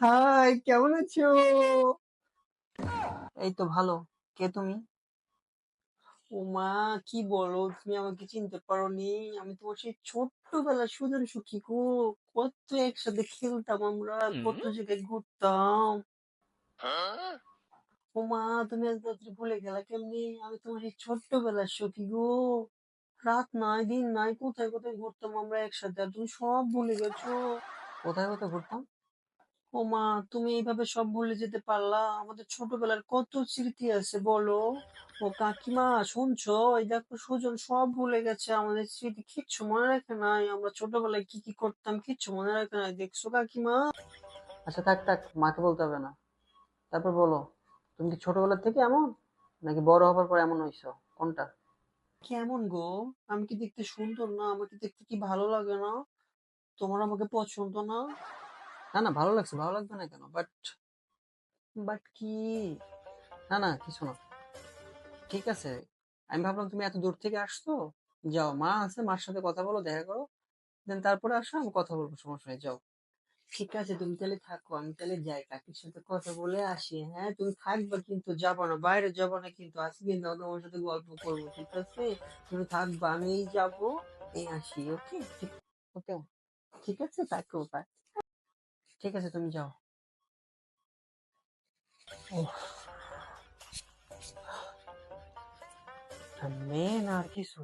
High, কেমন আছো? এই তো ভালো। কে তুমি? ও মা, কি বলো, তুমি আমাকে চিনতে পারোনি? আমি তোমার সেই ছোট্টবেলার সুজন সুখী গো। কত একসাথে খেলতাম আমরা, কত জায়গায় ঘুরতাম। ও মা, তুমি আজ রাত্রে ভুলে গেলা কেমনি? আমি তোমার সেই ছোট্টবেলার সখী গো। রাত নাই দিন নাই, কোথায় কোথায় ঘুরতাম আমরা একসাথে, আর তুমি সব ভুলে গেছো। কোথায় কোথায় ঘুরতাম? ও মা, তুমি এইভাবে সব ভুলে যেতে পারলা? আমাদের ছোটবেলার কত স্মৃতি আছে বলো। ও কাকিমা, শুনছো? এই দেখো, সুজন সব ভুলে গেছে, আমাদের স্মৃতি কিচ্ছু মনে রাখে নাই। আমরা ছোটবেলায় কি কি করতাম কিচ্ছু মনে রাখে নাই, দেখছো কাকিমা? আচ্ছা, থাক থাক, মাকে বলতে হবে না। তারপর বলো, তুমি কি ছোটবেলা থেকে এমন, নাকি বড় হবার পর এমন হইছো? কোনটা? কেমন গো? আমি কি দেখতে সুন্দর না? আমাকে দেখতে কি ভালো লাগে না? তোমার আমাকে পছন্দ না? না না, ভালো লাগছে, ভালো লাগবে না কেন? বাট বাট কি? না না, কিছু না। ঠিক আছে, আমি ভাবলাম তুমি এত দূর থেকে আসছো। যাও, মা আছে, মার সাথে কথা বলো, দেখা করো। দেন তারপরে আসো, আমি কথা বলবো, সমস্যা নেই, যাও। ঠিক আছে, তুমি তাহলে থাকো, আমি তাহলে যাই, কাকির সাথে কথা বলে আসি। হ্যাঁ, তুমি থাকবা কিন্তু, যাবো না, বাইরে যাবো না কিন্তু, আজকে না তোমার সাথে গল্প করবো, ঠিক আছে? তুমি থাকবা, আমি এই যাবো, এই আসি, ওকে? ঠিক, ওকে, ঠিক আছে, থাকো, বাই। ঠিক আছে, তুমি যাও। ওহ, মেন আর কিছু